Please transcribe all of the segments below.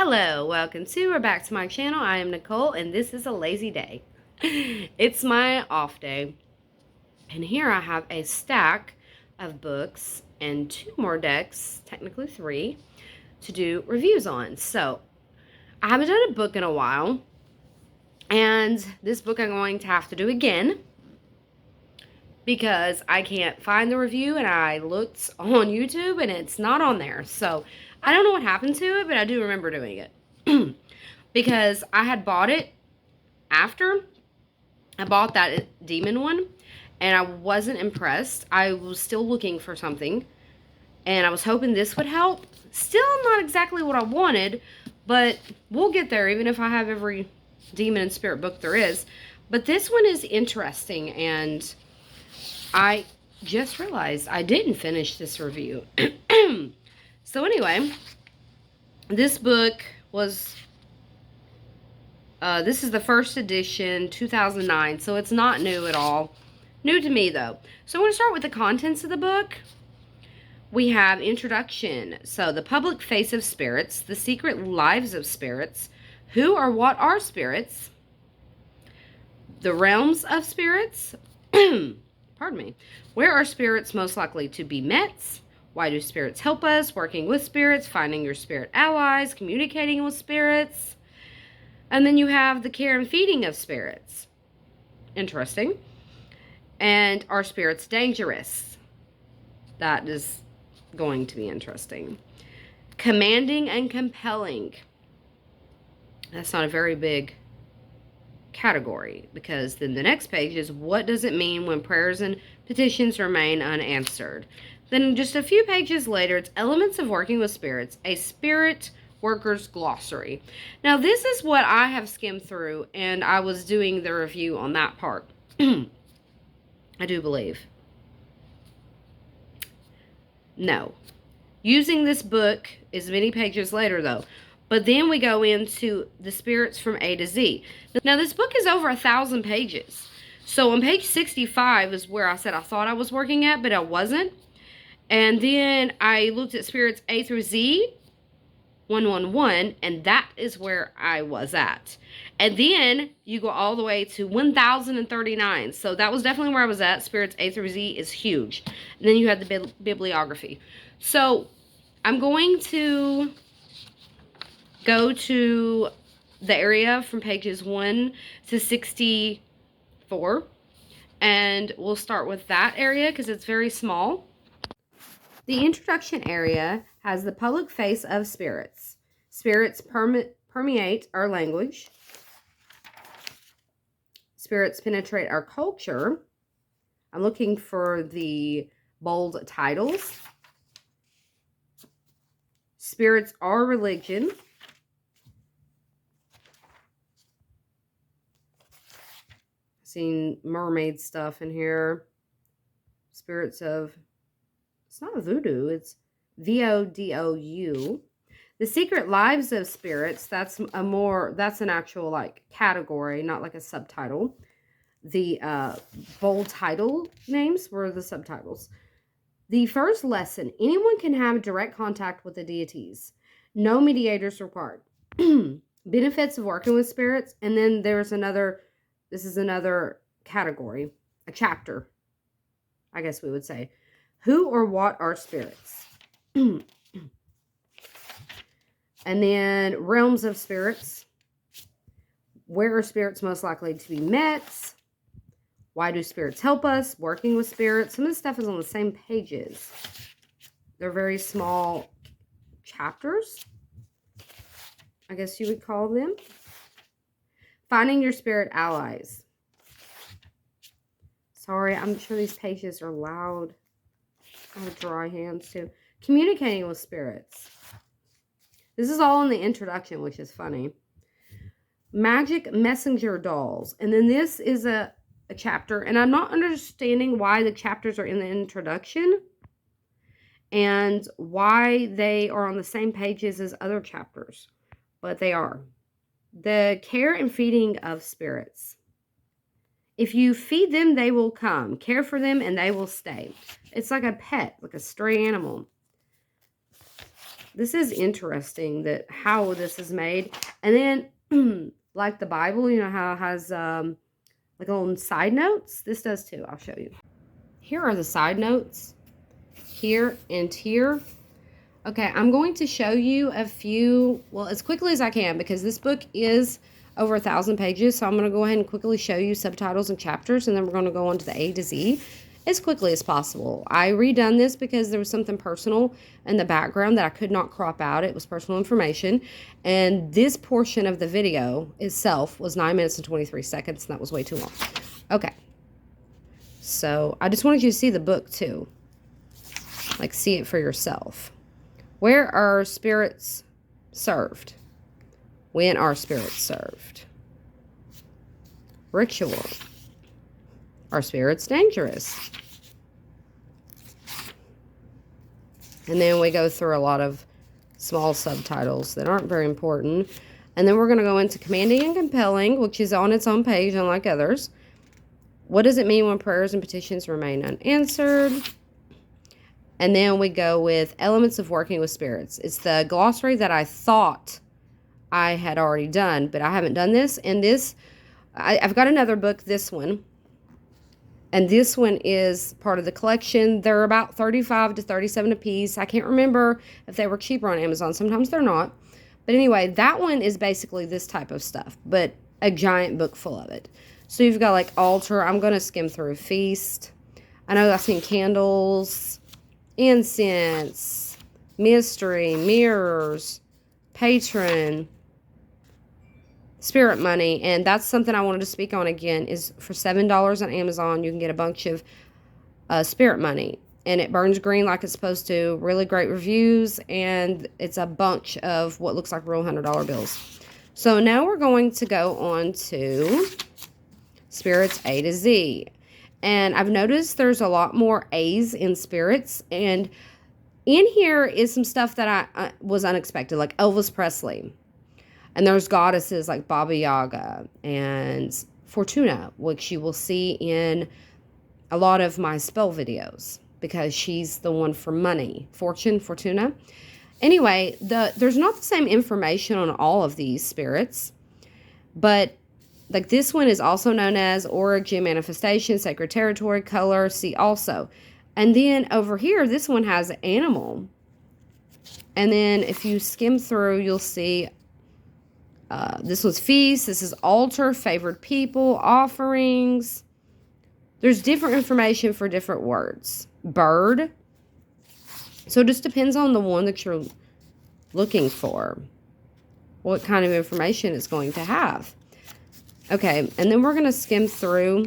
Hello, welcome to or back to my channel. I am Nicole and this is a lazy day. It's my off day. And here I have a stack of books and 2 more decks, technically 3, to do reviews on. So, I haven't done a book in a while. And this book I'm going to have to do again because I can't find the review and I looked on YouTube and it's not on there. So, I don't know what happened to it, but I do remember doing it. Because I had bought it after I bought that demon one and I wasn't impressed. I was still looking for something and I was hoping this would help. Still not exactly what I wanted, but we'll get there even if I have every demon and spirit book there is. But this one is interesting and I just realized I didn't finish this review. So anyway, this book was... this is the first edition, 2009, so it's not new at all. New to me, though. So I'm going to start with the contents of the book. We have introduction. So, the public face of spirits, the secret lives of spirits, who or what are spirits, the realms of spirits, pardon me, where are spirits most likely to be met, why do spirits help us, working with spirits, finding your spirit allies, communicating with spirits. And then you have the care and feeding of spirits. Interesting. And are spirits dangerous? That is going to be interesting. Commanding and compelling. That's not a very big category, because then the next page is what does it mean when prayers and petitions remain unanswered. Then just a few pages later, it's elements of working with spirits, a spirit worker's glossary. Now this is what I have skimmed through, and I was doing the review on that part. I do believe. No. Using this book is many pages later though. But then we go into the spirits from A to Z. Now this book is over 1,000 pages. So on page 65 is where I said I thought I was working at, but I wasn't. And then I looked at spirits A through Z, 111, and that is where I was at. And then you go all the way to 1039. So that was definitely where I was at. Spirits A through Z is huge. And then you have the bibliography. So I'm going to go to the area from pages 1 to 64. And we'll start with that area because it's very small. The introduction area has the public face of spirits. Spirits permeate our language. Spirits penetrate our culture. I'm looking for the bold titles. Spirits are religion. Seen mermaid stuff in here. Spirits of... It's not voodoo, it's VODOU. The secret lives of spirits, that's an actual like category, not like a subtitle. The bold title names were the subtitles. The first lesson, anyone can have direct contact with the deities. No mediators required. Benefits of working with spirits, and then there's another, this is another category, a chapter, I guess we would say. Who or what are spirits? And then realms of spirits. Where are spirits most likely to be met? Why do spirits help us? Working with spirits. Some of this stuff is on the same pages. They're very small chapters, I guess you would call them. Finding your spirit allies. Sorry, I'm sure these pages are loud. I have dry hands too. Communicating with spirits. This is all in the introduction, which is funny. Magic messenger dolls. And then this is a chapter. And I'm not understanding why the chapters are in the introduction. And why they are on the same pages as other chapters. But they are. The care and feeding of spirits. If you feed them, they will come. Care for them, and they will stay. It's like a pet, like a stray animal. this is interesting that how this is made. And then, like the Bible, you know how it has like little side notes? This does too. I'll show you. Here are the side notes. Here and here. Okay, I'm going to show you a few, well, as quickly as I can, because this book is over 1,000 pages. So I'm going to go ahead and quickly show you subtitles and chapters, and then we're going to go on to the A to Z as quickly as possible. I redone this because there was something personal in the background that I could not crop out. It was personal information. And this portion of the video itself was 9 minutes and 23 seconds, and that was way too long. Okay. So I just wanted you to see the book too. Like, see it for yourself. Where are spirits served? When are spirits served? Ritual. Are spirits dangerous? And then we go through a lot of small subtitles that aren't very important. And then we're going to go into commanding and compelling, which is on its own page, unlike others. What does it mean when prayers and petitions remain unanswered? And then we go with elements of working with spirits. It's the glossary that I thought I had already done, but I haven't done this. And this, I've got another book, this one. And this one is part of the collection. They're about 35 to 37 a piece. I can't remember if they were cheaper on Amazon. Sometimes they're not. But anyway, that one is basically this type of stuff, but a giant book full of it. So you've got like altar. I'm going to skim through feast. I know I've seen candles, incense, mystery, mirrors, patron, spirit money. And that's something I wanted to speak on again, is for $7 on Amazon, you can get a bunch of spirit money. And it burns green like it's supposed to. Really great reviews. And it's a bunch of what looks like real $100 bills. So now we're going to go on to spirits A to Z. And I've noticed there's a lot more A's in spirits. And in here is some stuff that I was unexpected, like Elvis Presley. And there's goddesses like Baba Yaga and Fortuna, which you will see in a lot of my spell videos, because she's the one for money. Fortuna. Anyway, there's not the same information on all of these spirits, but like this one is also known as origin, manifestation, sacred territory, color, see also. And then over here, this one has animal. And then if you skim through, you'll see this was feast, this is altar, favored people, offerings. There's different information for different words. Bird. So it just depends on the one that you're looking for, what kind of information it's going to have. Okay, and then we're going to skim through.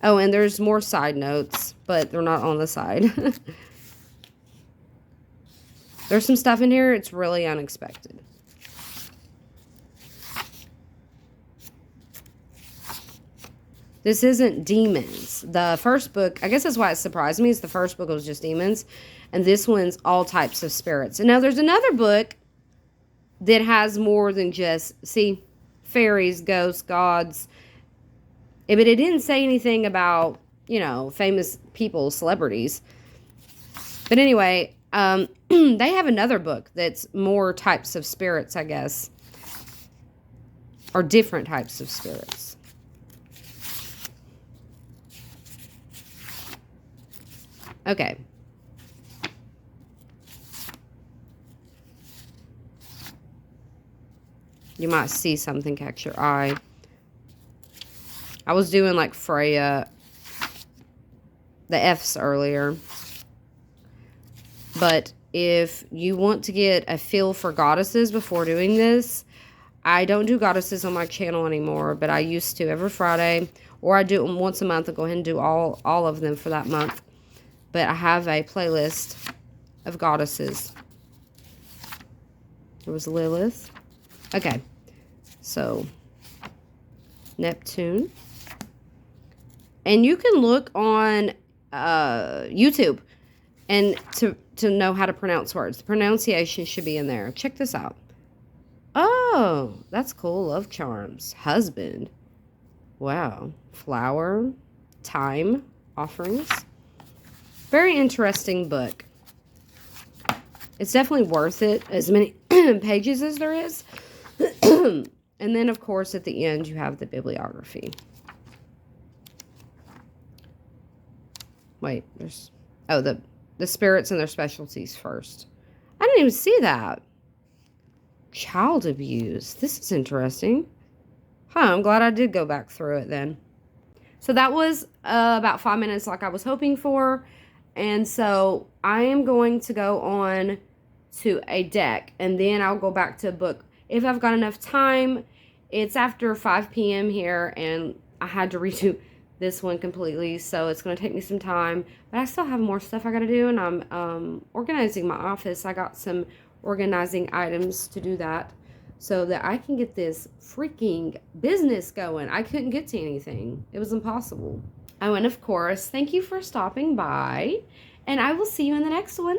Oh, and there's more side notes, but they're not on the side. There's some stuff in here, it's really unexpected. This isn't demons. The first book, I guess that's why it surprised me, is the first book was just demons. And this one's all types of spirits. And now there's another book that has more than just, see, fairies, ghosts, gods. But it didn't say anything about, you know, famous people, celebrities. But anyway, they have another book that's more types of spirits, I guess. Or different types of spirits. Okay. You might see something catch your eye. I was doing like Freya, the F's earlier. But if you want to get a feel for goddesses before doing this, I don't do goddesses on my channel anymore, but I used to every Friday. Or I do it once a month and go ahead and do all of them for that month. But I have a playlist of goddesses. There was Lilith. Okay. So, Neptune. And you can look on YouTube and to know how to pronounce words. The pronunciation should be in there. Check this out. Oh, that's cool. Love charms. Husband. Wow. Flower. Time. Offerings. Very interesting book. It's definitely worth it, as many pages as there is. And then, of course, at the end, you have the bibliography. Wait, there's... Oh, the spirits and their specialties first. I didn't even see that. Child abuse. This is interesting. Huh, I'm glad I did go back through it then. So that was about 5 minutes like I was hoping for. And so I am going to go on to a deck. And then I'll go back to a book. If I've got enough time. It's after 5 p.m. here. And I had to redo this one completely. So it's going to take me some time. But I still have more stuff I got to do. And I'm organizing my office. I got some organizing items to do that. So that I can get this freaking business going. I couldn't get to anything. It was impossible. Oh, and of course, thank you for stopping by. And I will see you in the next one.